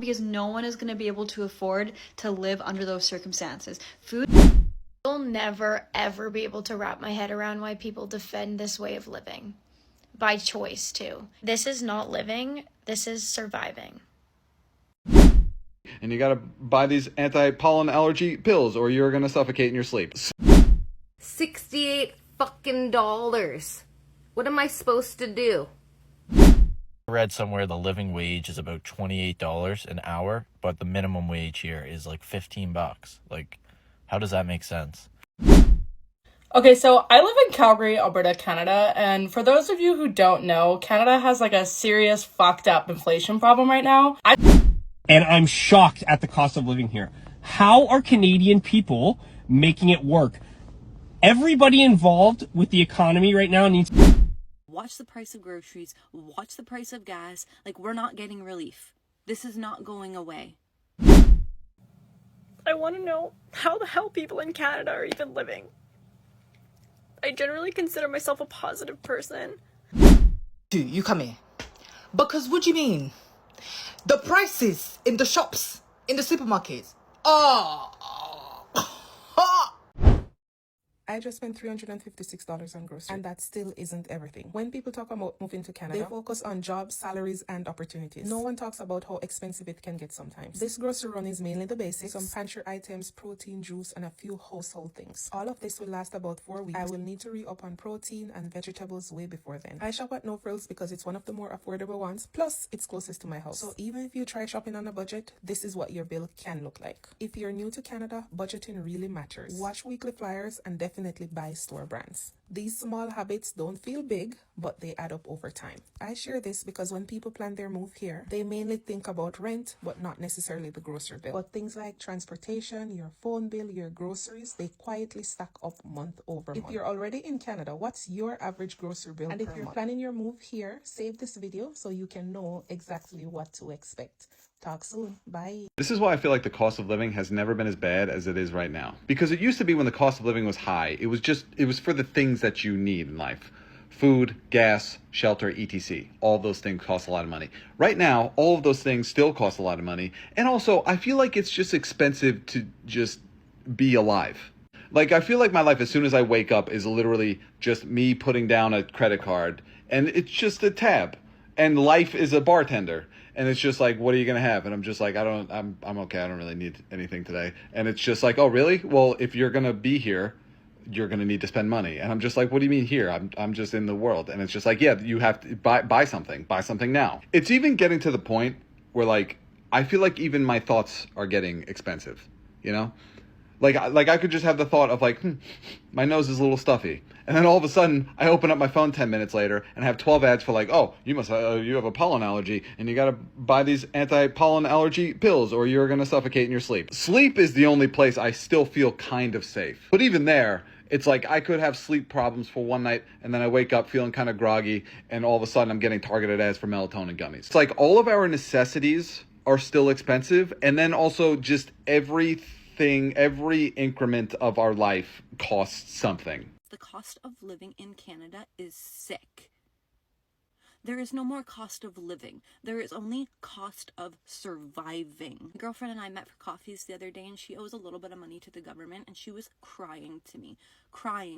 because no one is going to be able to afford to live under those circumstances. Food. I'll never, ever be able to wrap my head around why people defend this way of living. By choice, too. This is not living, this is surviving. And you gotta buy these anti-pollen allergy pills or you're gonna suffocate in your sleep. $68 fucking dollars. What am I supposed to do? I read somewhere the living wage is about $28 an hour, but the minimum wage here is like $15. Like, how does that make sense? Okay, so I live in Calgary, Alberta, Canada, and for those of you who don't know, Canada has like a serious fucked up inflation problem right now. And I'm shocked at the cost of living here. How are Canadian people making it work? Everybody involved with the economy right now needs... Watch the price of groceries, watch the price of gas. Like, we're not getting relief. This is not going away. I want to know how the hell people in Canada are even living. I generally consider myself a positive person. You come here. Because what do you mean? The prices in the shops, in the supermarkets. I just spent $356 on groceries, and that still isn't everything. When people talk about moving to Canada, they focus on jobs, salaries, and opportunities. No one talks about how expensive it can get sometimes. This grocery run is mainly the basics, some pantry items, protein, juice, and a few household things. All of this will last about 4 weeks. I will need to re-up on protein and vegetables way before then. I shop at No Frills because it's one of the more affordable ones, plus it's closest to my house. So even if you try shopping on a budget, this is what your bill can look like. If you're new to Canada, budgeting really matters. Watch weekly flyers and definitely buy store brands. These small habits don't feel big, but they add up over time. I share this because when people plan their move here, they mainly think about rent, but not necessarily the grocery bill. But things like transportation, your phone bill, your groceries, they quietly stack up month over month. If you're already in Canada, what's your average grocery bill per month? And if you're planning your move here, save this video so you can know exactly what to expect. Talk soon. Bye. This is why I feel like the cost of living has never been as bad as it is right now. Because it used to be when the cost of living was high, it was for the things that you need in life. Food, gas, shelter, etc. All those things cost a lot of money. Right now, all of those things still cost a lot of money. And also, I feel like it's just expensive to just be alive. Like, I feel like my life as soon as I wake up is literally just me putting down a credit card. And it's just a tab. And life is a bartender. And it's just like, what are you going to have? And I'm just like, I'm okay. I don't really need anything today. And it's just like, oh, really? Well, if you're going to be here, you're going to need to spend money. And I'm just like, what do you mean here? I'm just in the world. And it's just like, yeah, you have to buy something now. It's even getting to the point where, like, I feel like even my thoughts are getting expensive, you know? Like I could just have the thought of like, my nose is a little stuffy. And then all of a sudden, I open up my phone 10 minutes later and have 12 ads for like, oh, you have a pollen allergy and you got to buy these anti-pollen allergy pills or you're going to suffocate in your sleep. Sleep is the only place I still feel kind of safe. But even there, it's like I could have sleep problems for one night and then I wake up feeling kind of groggy and all of a sudden I'm getting targeted ads for melatonin gummies. It's like all of our necessities are still expensive, and then also just every increment of our life costs something. The cost of living in Canada is sick. There is no more cost of living. There is only cost of surviving. My girlfriend and I met for coffees the other day, and she owes a little bit of money to the government, and she was crying to me,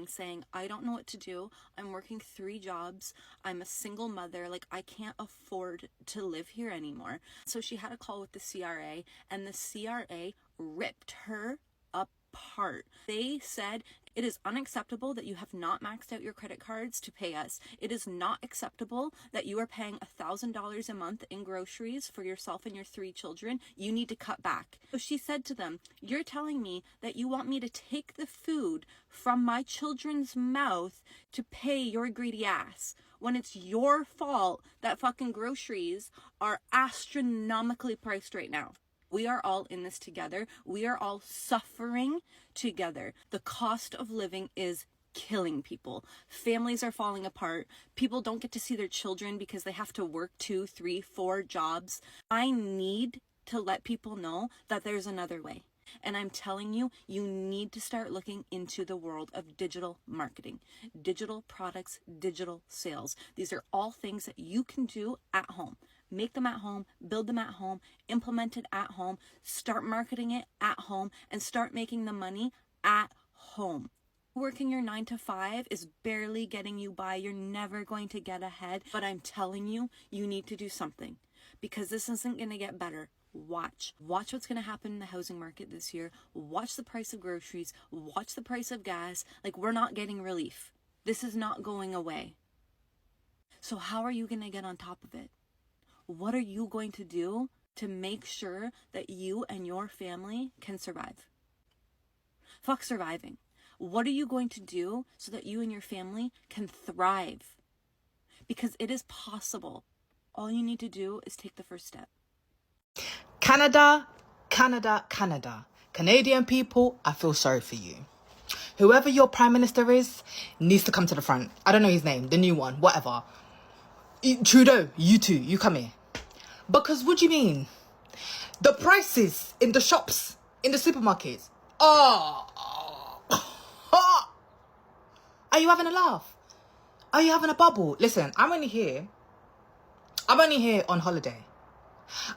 saying, I don't know what to do. I'm working 3 jobs. I'm a single mother. Like, I can't afford to live here anymore. So she had a call with the CRA, and the CRA ripped her apart. They said, it is unacceptable that you have not maxed out your credit cards to pay us. It is not acceptable that you are paying $1,000 a month in groceries for yourself and your 3 children. You need to cut back. So she said to them, you're telling me that you want me to take the food from my children's mouth to pay your greedy ass, when it's your fault that fucking groceries are astronomically priced right now. We are all in this together. We are all suffering together. The cost of living is killing people. Families are falling apart. People don't get to see their children because they have to work 2, 3, 4 jobs. I need to let people know that there's another way. And I'm telling you, you need to start looking into the world of digital marketing, digital products, digital sales. These are all things that you can do at home. Make them at home, build them at home, implement it at home, start marketing it at home, and start making the money at home. Working your 9 to 5 is barely getting you by. You're never going to get ahead. But I'm telling you, you need to do something because this isn't going to get better. Watch what's going to happen in the housing market this year. Watch the price of groceries. Watch the price of gas. Like, we're not getting relief. This is not going away. So how are you going to get on top of it? What are you going to do to make sure that you and your family can survive? Fuck surviving. What are you going to do so that you and your family can thrive? Because it is possible. All you need to do is take the first step. Canada, Canada, Canada. Canadian people, I feel sorry for you. Whoever your prime minister is needs to come to the front. I don't know his name, the new one, whatever. Trudeau, you too, you come here. Because what do you mean? The prices in the shops, in the supermarkets. Are you having a laugh? Are you having a bubble? Listen, I'm only here on holiday.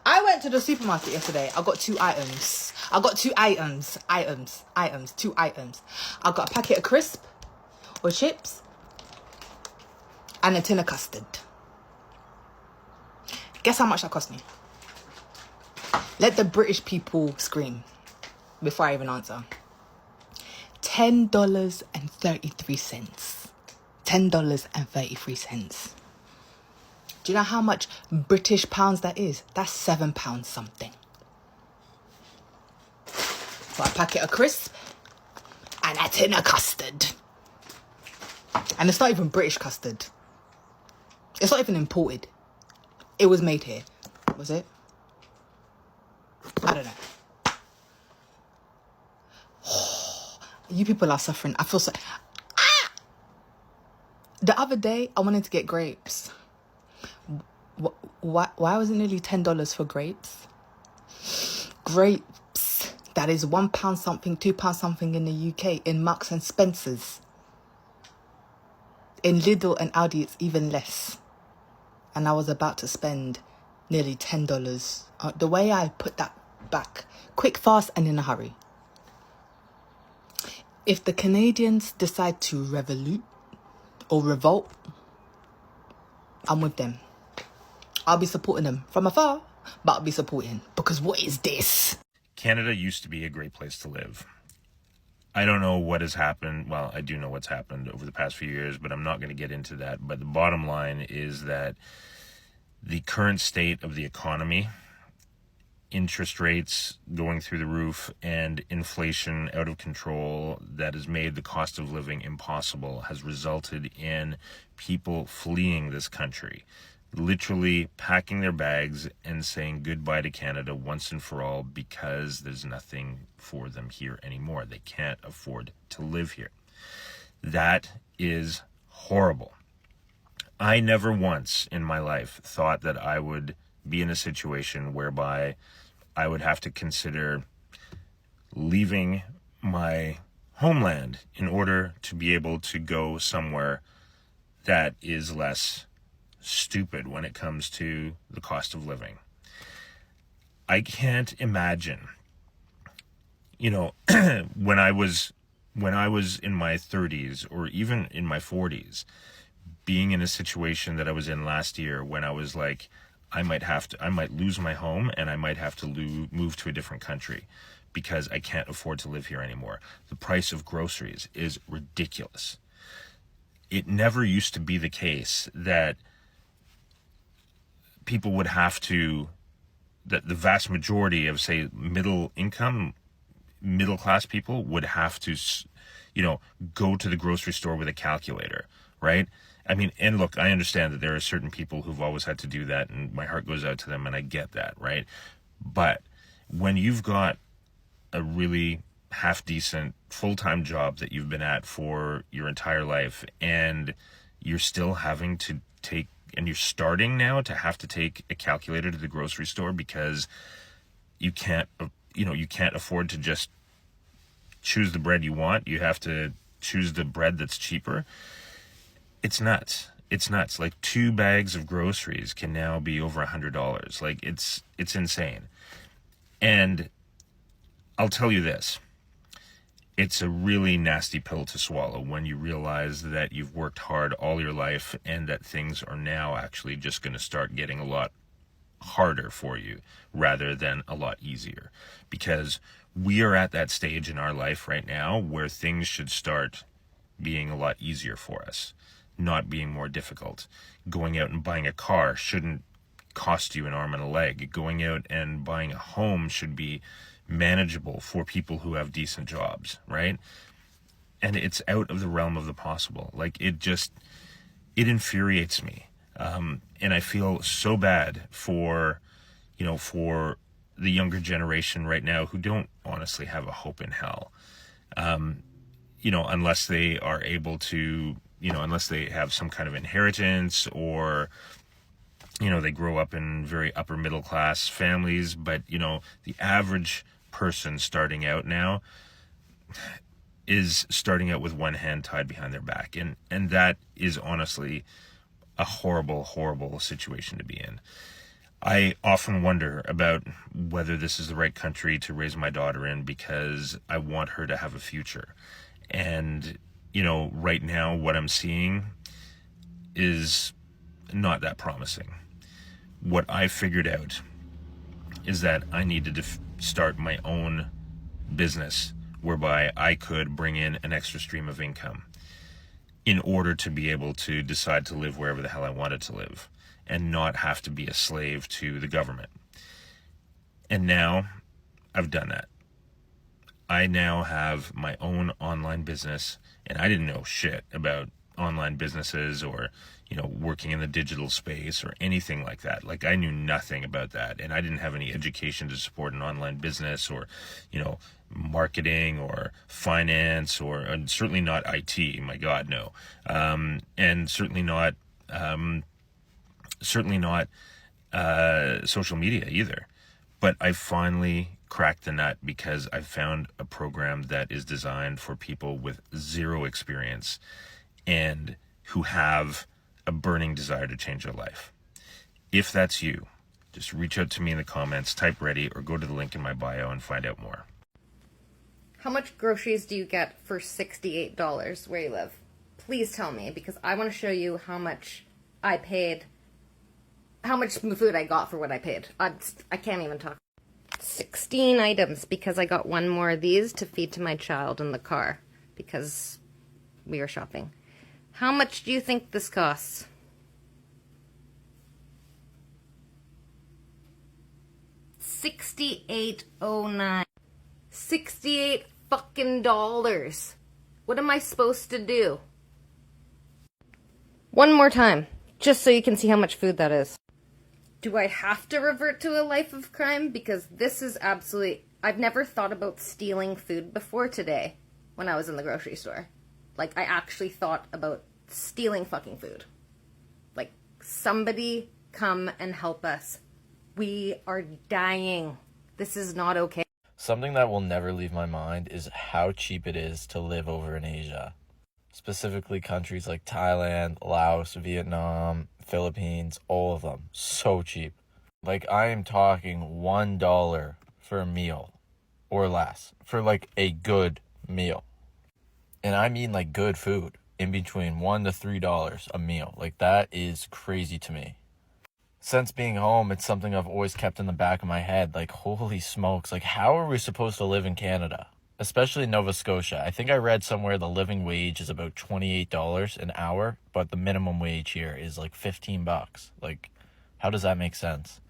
I went to the supermarket yesterday. I got two items. Two items. I got a packet of crisp or chips and a tin of custard. Guess how much that cost me? Let the British people scream before I even answer. $10.33. $10.33. Do you know how much British pounds that is? That's £7 something. For a packet of crisp and a tin of custard. And it's not even British custard. It's not even imported. It was made here. Was it? I don't know. You people are suffering. I feel so... The other day, I wanted to get grapes. Why was it nearly $10 for grapes? Grapes. That is £1 something, £2 something in the UK. In Marks and Spencer's. In Lidl and Aldi, it's even less. And I was about to spend nearly $10. The way I put that back. Quick, fast, and in a hurry. If the Canadians decide to revolute or revolt, I'm with them. I'll be supporting them from afar, but I'll be supporting. Because what is this? Canada used to be a great place to live. I don't know what has happened. Well, I do know what's happened over the past few years, but I'm not going to get into that. But the bottom line is that the current state of the economy, interest rates going through the roof, and inflation out of control that has made the cost of living impossible has resulted in people fleeing this country, literally packing their bags and saying goodbye to Canada once and for all because there's nothing for them here anymore. They can't afford to live here. That is horrible. I never once in my life thought that I would be in a situation whereby I would have to consider leaving my homeland in order to be able to go somewhere that is less stupid when it comes to the cost of living. I can't imagine, when I was in my 30s or even in my 40s, being in a situation that I was in last year when I was like, I might lose my home and I might have to move to a different country because I can't afford to live here anymore. The price of groceries is ridiculous. It never used to be the case that people would have to, that the vast majority of, say, middle class people would have to, go to the grocery store with a calculator, right? I mean, and look, I understand that there are certain people who've always had to do that, and my heart goes out to them, and I get that, right? But when you've got a really half-decent full-time job that you've been at for your entire life, and you're still having to you're starting now to have to take a calculator to the grocery store because you can't afford to just choose the bread you want. You have to choose the bread that's cheaper. It's nuts. it's nuts. Like 2 bags of groceries can now be over $100. Like it's insane. And I'll tell you this, it's a really nasty pill to swallow when you realize that you've worked hard all your life and that things are now actually just going to start getting a lot harder for you rather than a lot easier. Because we are at that stage in our life right now where things should start being a lot easier for us, not being more difficult. Going out and buying a car shouldn't cost you an arm and a leg. Going out and buying a home should be manageable for people who have decent jobs, right? And it's out of the realm of the possible. Like it infuriates me. And I feel so bad for the younger generation right now who don't honestly have a hope in hell. Unless they are able to, unless they have some kind of inheritance or, they grow up in very upper middle class families. But, the average person starting out now is starting out with one hand tied behind their back. And that is honestly a horrible, horrible situation to be in. I often wonder about whether this is the right country to raise my daughter in because I want her to have a future. And, right now what I'm seeing is not that promising. What I figured out is that I needed to start my own business whereby I could bring in an extra stream of income in order to be able to decide to live wherever the hell I wanted to live and not have to be a slave to the government. And now I've done that. I now have my own online business, and I didn't know shit about online businesses or, working in the digital space or anything like that. Like I knew nothing about that, and I didn't have any education to support an online business or, marketing or finance and certainly not IT. My God, no. And certainly not social media either. But I finally cracked the nut because I found a program that is designed for people with zero experience and who have a burning desire to change their life. If that's you, just reach out to me in the comments, type ready, or go to the link in my bio and find out more. How much groceries do you get for $68 where you live? Please tell me, because I want to show you how much I paid, how much food I got for what I paid. I can't even talk. 16 items because I got one more of these to feed to my child in the car because we were shopping. How much do you think this costs? $68.09. 68 fucking dollars. What am I supposed to do? One more time, just so you can see how much food that is. Do I have to revert to a life of crime? Because this is absolutely... I've never thought about stealing food before today when I was in the grocery store. Like, I actually thought about stealing fucking food. Like, somebody come and help us. We are dying. This is not okay. Something that will never leave my mind is how cheap it is to live over in Asia. Specifically countries like Thailand, Laos, Vietnam, Philippines, all of them. So cheap. Like, I am talking $1 for a meal or less for like a good meal. And I mean like good food in between $1 to $3 a meal. Like, that is crazy to me. Since being home, it's something I've always kept in the back of my head. Like, holy smokes, like, how are we supposed to live in Canada? Especially Nova Scotia. I think I read somewhere the living wage is about $28 an hour, but the minimum wage here is like $15. Like, how does that make sense?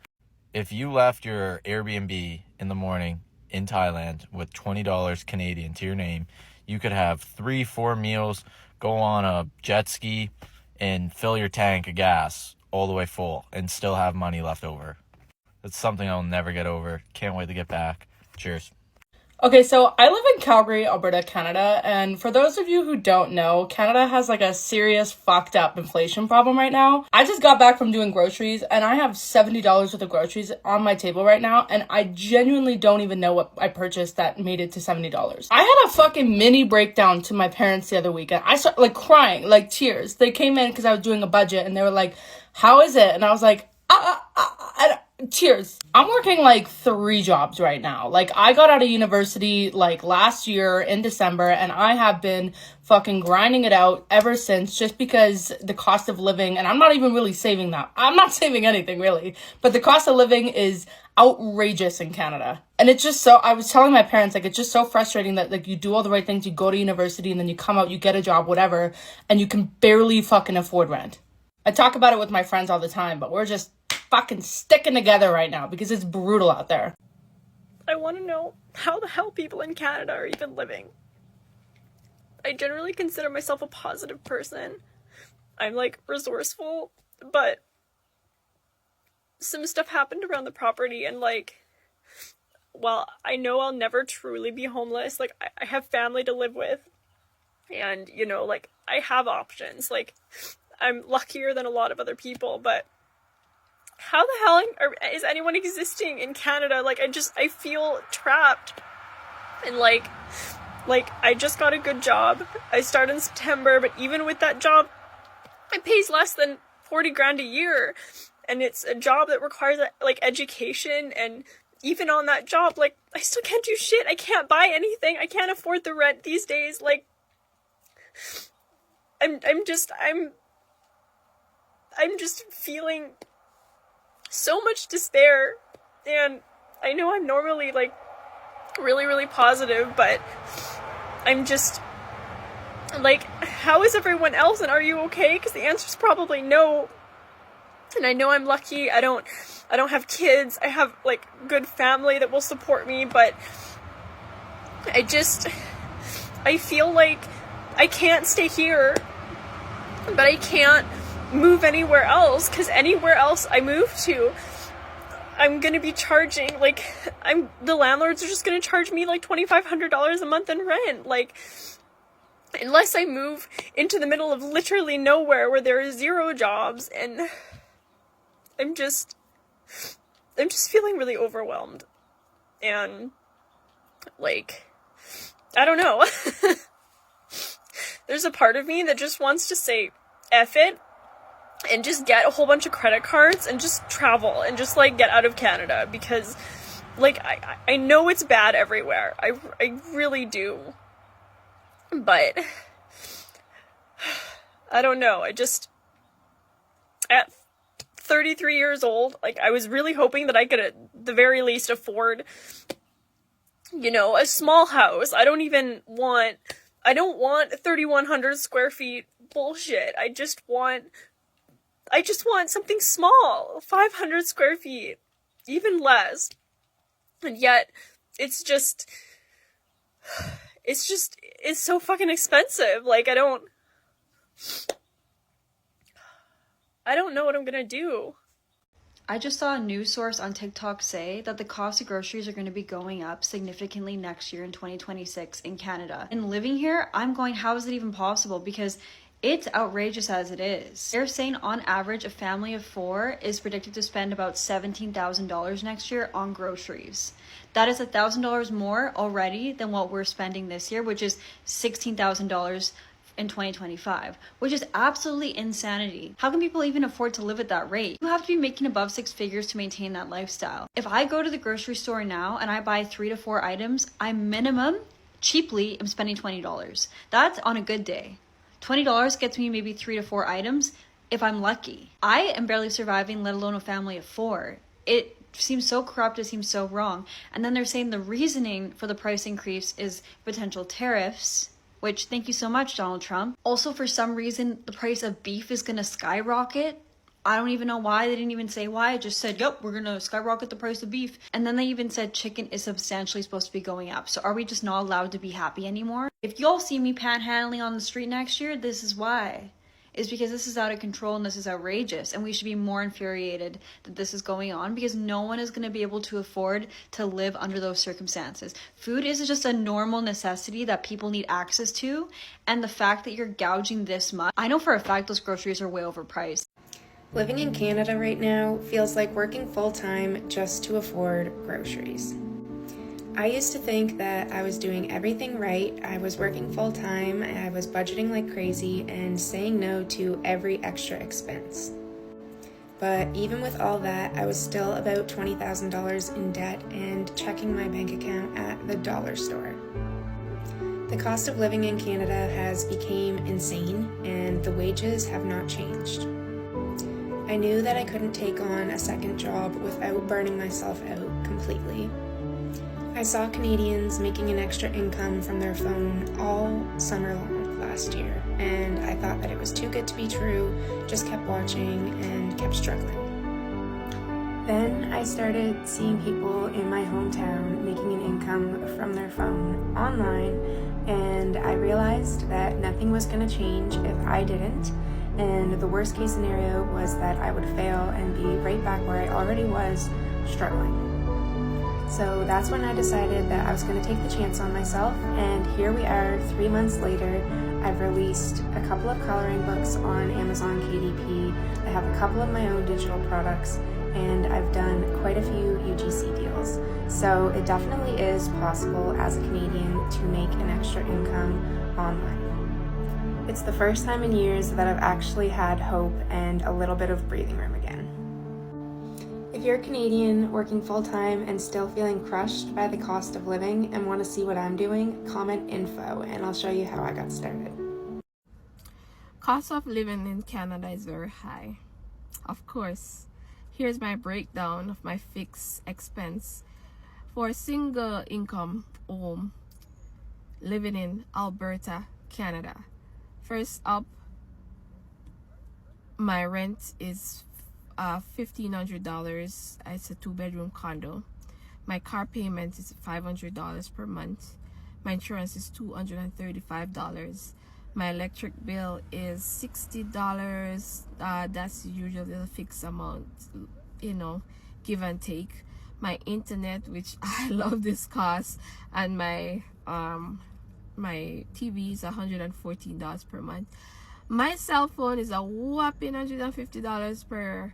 If you left your Airbnb in the morning in Thailand with $20 Canadian to your name, you could have 3-4 meals, go on a jet ski, and fill your tank of gas all the way full and still have money left over. It's something I'll never get over. Can't wait to get back. Cheers. Okay, so I live in Calgary, Alberta, Canada, and for those of you who don't know, Canada has like a serious fucked up inflation problem right now. I just got back from doing groceries and I have $70 worth of groceries on my table right now, and I genuinely don't even know what I purchased that made it to $70. I had a fucking mini breakdown to my parents the other weekend. I started like crying, like tears. They came in because I was doing a budget and they were like, "How is it?" And I was like, tears. I'm working like 3 jobs right now. Like, I got out of university like last year in December, and I have been fucking grinding it out ever since, just because the cost of living, and I'm not even really saving that. I'm not saving anything really, but the cost of living is outrageous in Canada. And it's just so, I was telling my parents, like, it's just so frustrating that like you do all the right things, you go to university and then you come out, you get a job, whatever, and you can barely fucking afford rent. I talk about it with my friends all the time, but we're just fucking sticking together right now because it's brutal out there. I want to know how the hell people in Canada are even living. I generally consider myself a positive person. I'm like resourceful, but some stuff happened around the property, and like, well, I know I'll never truly be homeless. Like, I have family to live with, and you know, like, I have options. Like, I'm luckier than a lot of other people, but how the hell is anyone existing in Canada? Like, I feel trapped. And like, I just got a good job. I started in September, but even with that job, it pays less than 40 grand a year. And it's a job that requires like education, and even on that job, like, I still can't do shit. I can't buy anything. I can't afford the rent these days. Like, I'm just feeling so much despair, and I know I'm normally like really, really positive, but I'm just like, how is everyone else, and are you okay? Because the answer is probably no. And I know I'm lucky. I don't have kids. I have like good family that will support me, but I feel like I can't stay here, but I can't move anywhere else, because anywhere else I move to, I'm gonna be charging, like, the landlords are just gonna charge me like $2,500 a month in rent. Like, unless I move into the middle of literally nowhere where there are 0 jobs, and I'm just feeling really overwhelmed, and like, I don't know. There's a part of me that just wants to say F it and just get a whole bunch of credit cards and just travel and just like get out of Canada, because like I know it's bad everywhere. I really do. But I don't know. At 33 years old, like, I was really hoping that I could at the very least afford, you know, a small house. I don't want 3,100 square feet bullshit. I just want something small, 500 square feet, even less. And yet, it's so fucking expensive. Like, I don't know what I'm gonna do. I just saw a news source on TikTok say that the cost of groceries are going to be going up significantly next year in 2026 in Canada. And living here, I'm going, how is it even possible? Because it's outrageous as it is. They're saying on average, a family of 4 is predicted to spend about $17,000 next year on groceries. That is $1,000 more already than what we're spending this year, which is $16,000 in 2025, which is absolutely insanity. How can people even afford to live at that rate? You have to be making above 6 figures to maintain that lifestyle. If I go to the grocery store now and I buy 3 to 4 items, I minimum, cheaply, am spending $20. That's on a good day. $20 gets me maybe 3 to 4 items if I'm lucky. I am barely surviving, let alone a family of 4. It seems so corrupt, it seems so wrong. And then they're saying the reasoning for the price increase is potential tariffs, which, thank you so much, Donald Trump. Also, for some reason, the price of beef is gonna skyrocket. I don't even know why. They didn't even say why. It just said, yep, we're gonna skyrocket the price of beef. And then they even said chicken is substantially supposed to be going up. So are we just not allowed to be happy anymore? If y'all see me panhandling on the street next year, this is why. is because this is out of control and this is outrageous, and we should be more infuriated that this is going on, because no one is going to be able to afford to live under those circumstances. Food is just a normal necessity that people need access to, and the fact that you're gouging this much, I know for a fact those groceries are way overpriced. Living in Canada right now feels like working full-time just to afford groceries. I used to think that I was doing everything right. I was working full-time, I was budgeting like crazy, and saying no to every extra expense. But even with all that, I was still about $20,000 in debt and checking my bank account at the dollar store. The cost of living in Canada has become insane, and the wages have not changed. I knew that I couldn't take on a second job without burning myself out completely. I saw Canadians making an extra income from their phone all summer long last year, and I thought that it was too good to be true, just kept watching and kept struggling. Then I started seeing people in my hometown making an income from their phone online, and I realized that nothing was going to change if I didn't, and the worst case scenario was that I would fail and be right back where I already was, struggling. So that's when I decided that I was going to take the chance on myself, and here we are 3 months later. I've released a couple of coloring books on Amazon KDP, I have a couple of my own digital products, and I've done quite a few UGC deals. So it definitely is possible as a Canadian to make an extra income online. It's the first time in years that I've actually had hope and a little bit of breathing room again. If you're Canadian, working full-time and still feeling crushed by the cost of living and want to see what I'm doing, comment info and I'll show you how I got started. Cost of living in Canada is very high. Of course, here's my breakdown of my fixed expense for a single income home living in Alberta, Canada. First up, my rent is $1,500. It's a 2-bedroom condo. My car payment is $500 per month. My insurance is $235. My electric bill is $60. That's usually the fixed amount, you know, give and take. My internet, which I love this cost, and my TV is $114 per month. My cell phone is a whopping $150 per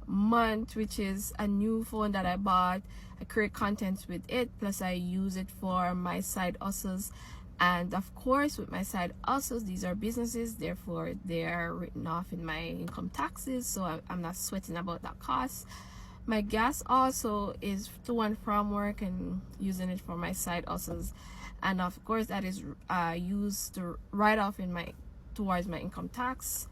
month, which is a new phone that I bought. I create content with it, plus I use it for my side hustles. And of course, with my side hustles, these are businesses, therefore they are written off in my income taxes, so I'm not sweating about that cost. My gas also is to and from work and using it for my side hustles, and of course that is used to write off in my towards my income tax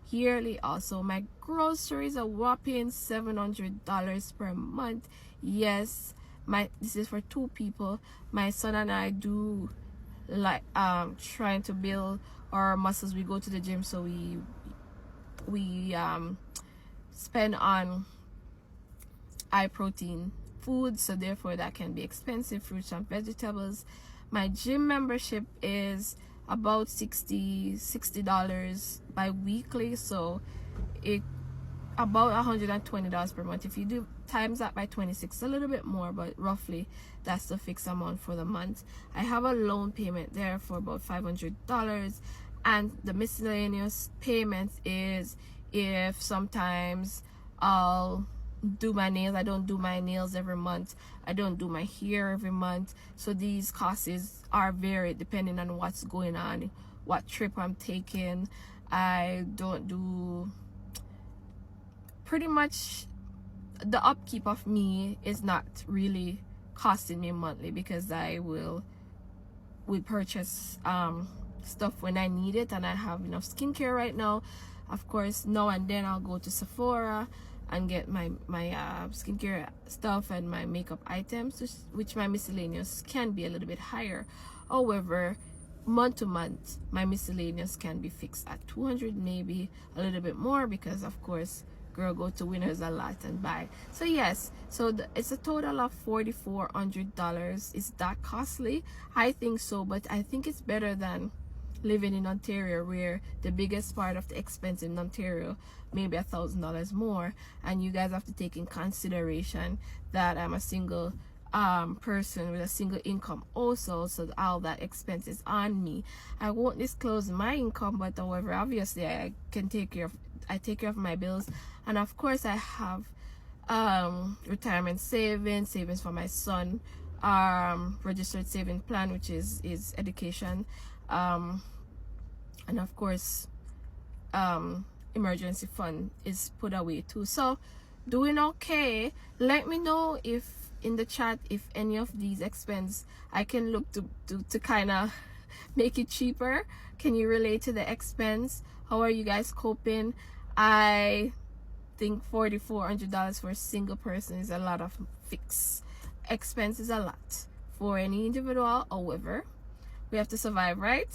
yearly. Also, my groceries are whopping $700 per month. Yes, this is for 2 people. My son and I do like trying to build our muscles. We go to the gym, so we spend on high protein food, so therefore that can be expensive, fruits and vegetables. My gym membership is about $60 bi-weekly, so it about $120 per month. If you do times that by 26, a little bit more, but roughly that's the fixed amount for the month. I have a loan payment there for about $500, and the miscellaneous payments is if sometimes I'll do my nails. I don't do my nails every month. I don't do my hair every month. So these costs are varied depending on what's going on, what trip I'm taking. I don't do pretty much the upkeep of me is not really costing me monthly, because I will purchase stuff when I need it, and I have enough skincare right now. Of course, now and then I'll go to Sephora and get my skincare stuff and my makeup items, which my miscellaneous can be a little bit higher. However, month to month my miscellaneous can be fixed at $200, maybe a little bit more, because of course girl go to Winners a lot and buy. So yes, so it's a total of $4,400. Is that costly? I think so, but I think it's better than living in Ontario, where the biggest part of the expense in Ontario maybe $1,000 more, and you guys have to take in consideration that I'm a single person with a single income also, so all that expense is on me. I won't disclose my income, but however, obviously I take care of my bills, and of course I have retirement savings for my son, registered saving plan, which is education, and of course emergency fund is put away too. So doing okay. Let me know if in the chat if any of these expenses I can look to kind of make it cheaper. Can you relate to the expense? How are you guys coping? I think $4,400 for a single person is a lot of fixed expense, is a lot for any individual. However, we have to survive, right?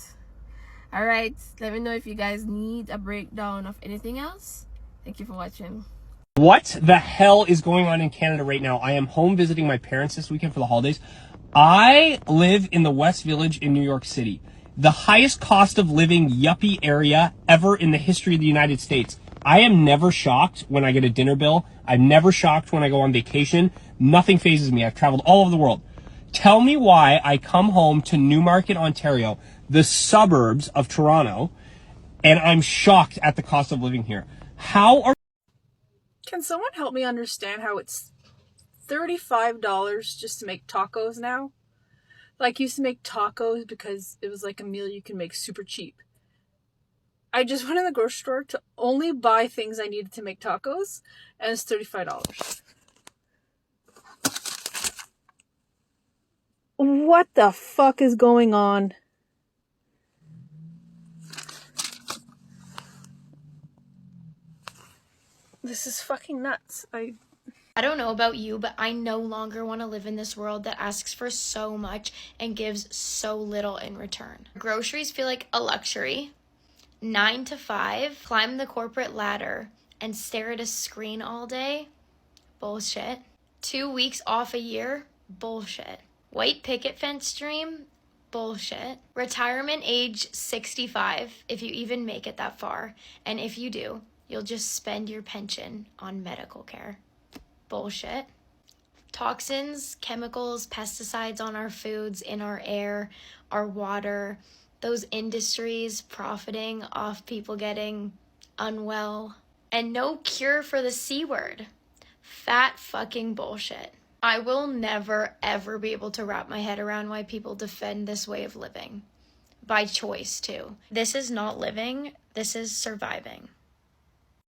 All right, let me know if you guys need a breakdown of anything else. Thank you for watching. What the hell is going on in Canada right now? I am home visiting my parents this weekend for the holidays. I live in the West Village in New York City, the highest cost of living yuppie area ever in the history of the United States. I am never shocked when I get a dinner bill. I'm never shocked when I go on vacation. Nothing phases me. I've traveled all over the world. Tell me why I come home to Newmarket, Ontario, the suburbs of Toronto, and I'm shocked at the cost of living here. How are... Can someone help me understand how it's $35 just to make tacos now? Like, used to make tacos because it was like a meal you can make super cheap. I just went in the grocery store to only buy things I needed to make tacos, and it's $35. What the fuck is going on? This is fucking nuts. I don't know about you, but I no longer want to live in this world that asks for so much and gives so little in return. Groceries feel like a luxury. 9 to 5, climb the corporate ladder and stare at a screen all day? Bullshit. 2 weeks off a year? Bullshit. White picket fence dream? Bullshit. Retirement age 65, if you even make it that far. And if you do, you'll just spend your pension on medical care. Bullshit. Toxins, chemicals, pesticides on our foods, in our air, our water, those industries profiting off people getting unwell, and no cure for the C word. Fat fucking bullshit. I will never ever be able to wrap my head around why people defend this way of living. By choice too. This is not living, this is surviving.